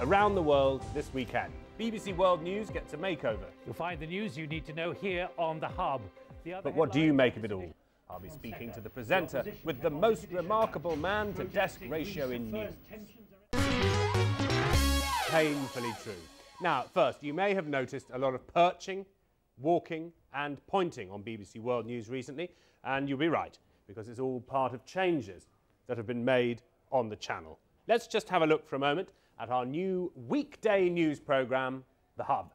around the world this weekend. BBC World News gets a makeover. You'll find the news you need to know here on The Hub. But what do you make of it all? I'll be speaking to the presenter with the most remarkable man-to-desk ratio in news. Painfully true. Now, first, you may have noticed a lot of perching, walking and pointing on BBC World News recently, and you'll be right, because it's all part of changes that have been made on the channel. Let's just have a look for a moment at our new weekday news programme, The Hub.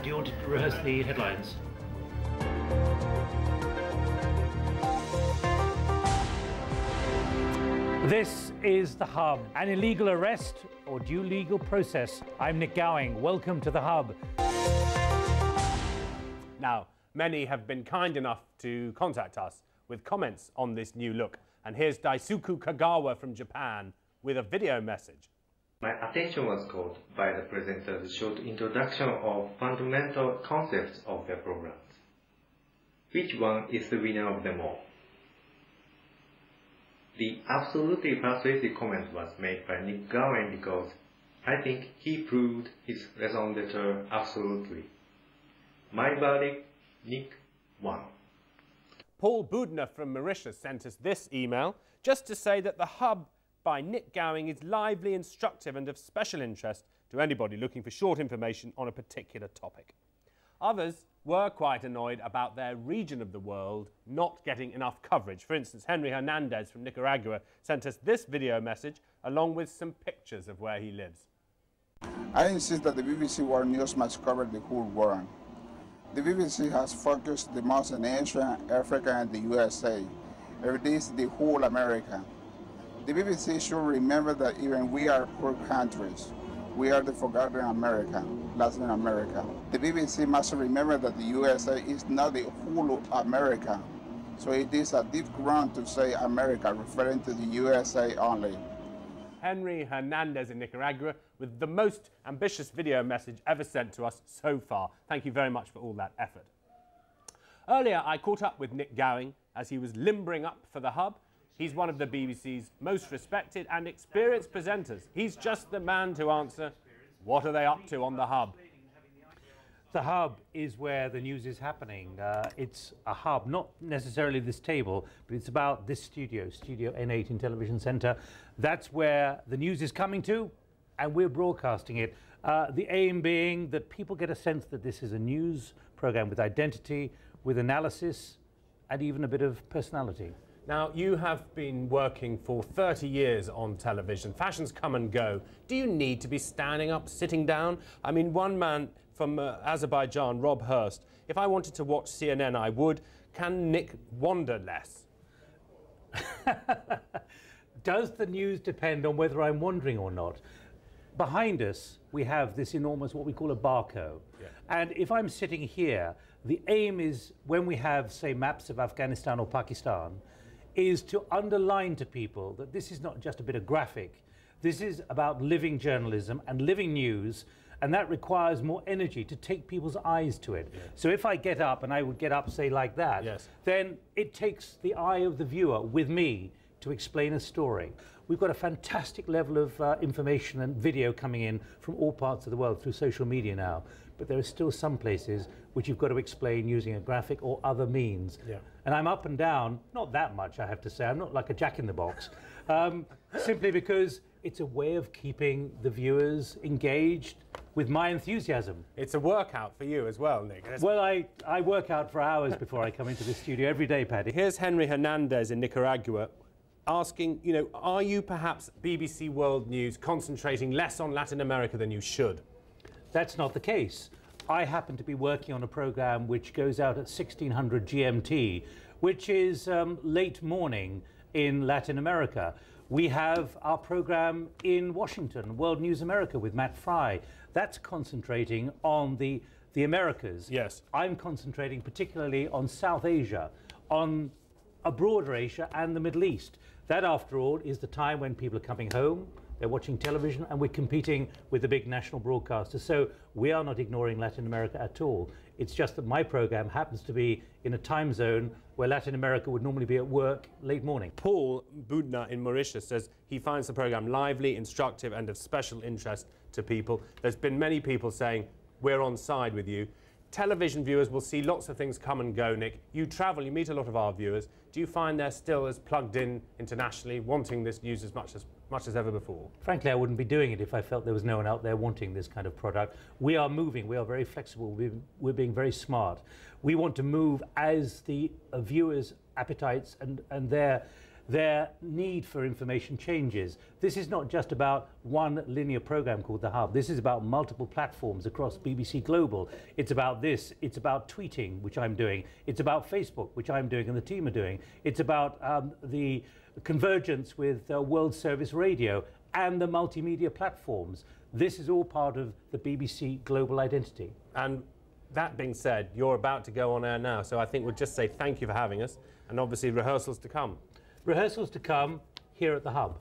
Do you want to rehearse the headlines? This is The Hub. An illegal arrest or due legal process. I'm Nik Gowing. Welcome to The Hub. Now, many have been kind enough to contact us with comments on this new look. And here's Daisuke Kagawa from Japan with a video message. My attention was caught by the presenter's short introduction of fundamental concepts of their programs. Which one is the winner of them all? The absolutely persuasive comment was made by Nik Gowing because I think he proved his raison d'etre absolutely. My verdict, Nik won. Paul Budner from Mauritius sent us this email just to say that The Hub by Nik Gowing is lively, instructive and of special interest to anybody looking for short information on a particular topic. Others were quite annoyed about their region of the world not getting enough coverage. For instance, Henry Hernandez from Nicaragua sent us this video message along with some pictures of where he lives. I insist that the BBC World News must cover the whole world. The BBC has focused the most on Asia, Africa and the USA. It is the whole America. The BBC should remember that even we are poor countries. We are the forgotten America, Latin America. The BBC must remember that the USA is not the whole of America. So it is a deep ground to say America, referring to the USA only. Henry Hernandez in Nicaragua with the most ambitious video message ever sent to us so far. Thank you very much for all that effort. Earlier, I caught up with Nik Gowing as he was limbering up for The Hub. He's one of the BBC's most respected and experienced presenters. He's just the man to answer, what are they up to on The Hub? The Hub is where the news is happening. It's a hub, not necessarily this table, but it's about this studio, Studio N8 in Television Centre. That's where the news is coming to, and we're broadcasting it. The aim being that people get a sense that this is a news programme with identity, with analysis, and even a bit of personality. Now, you have been working for 30 years on television. Fashions come and go. Do you need to be standing up, sitting down? I mean, one man from Azerbaijan, Rob Hurst, if I wanted to watch CNN, I would. Can Nik wander less? Does the news depend on whether I'm wandering or not? Behind us, we have this enormous, what we call a barco. Yeah. And if I'm sitting here, the aim is, when we have, say, maps of Afghanistan or Pakistan, is to underline to people that this is not just a bit of graphic. This is about living journalism and living news, and that requires more energy to take people's eyes to it. Yeah. So if I get up, and I would get up, say, like that, yes, then it takes the eye of the viewer with me to explain a story. We've got a fantastic level of information and video coming in from all parts of the world through social media now, but there are still some places which you've got to explain using a graphic or other means. Yeah. And I'm up and down, not that much, I have to say. I'm not like a jack-in-the-box, simply because it's a way of keeping the viewers engaged with my enthusiasm. It's a workout for you as well, Nik. Well, I work out for hours before I come into the studio every day, Paddy. Here's Henry Hernandez in Nicaragua asking, you know, are you perhaps BBC World News concentrating less on Latin America than you should? That's not the case. I happen to be working on a programme which goes out at 1600 GMT, which is late morning in Latin America. We have our programme in Washington, World News America, with Matt Fry. That's concentrating on the Americas. Yes. I'm concentrating particularly on South Asia, on a broader Asia and the Middle East. That, after all, is the time when people are coming home they're watching television, and we're competing with the big national broadcasters. So we are not ignoring Latin America at all. It's just that my program happens to be in a time zone where Latin America would normally be at work late morning. Paul Budner in Mauritius says he finds the programme lively, instructive and of special interest to people. There's been many people saying, we're on side with you. Television viewers will see lots of things come and go, Nick. You travel, you meet a lot of our viewers. Do you find they're still as plugged in internationally, wanting this news as much as ever before? Frankly, I wouldn't be doing it if I felt there was no one out there wanting this kind of product. We are moving, we are very flexible, we're being very smart. We want to move as the viewers' appetites and their need for information changes. This is not just about one linear program called The Hub. This is about multiple platforms across BBC Global. It's about this. It's about tweeting, which I'm doing. It's about Facebook, which I'm doing and the team are doing. It's about the convergence with World Service Radio and the multimedia platforms. This is all part of the BBC global identity. And that being said, you're about to go on air now, so I think we'll just say thank you for having us, and obviously rehearsals to come. Rehearsals to come here at the Hub.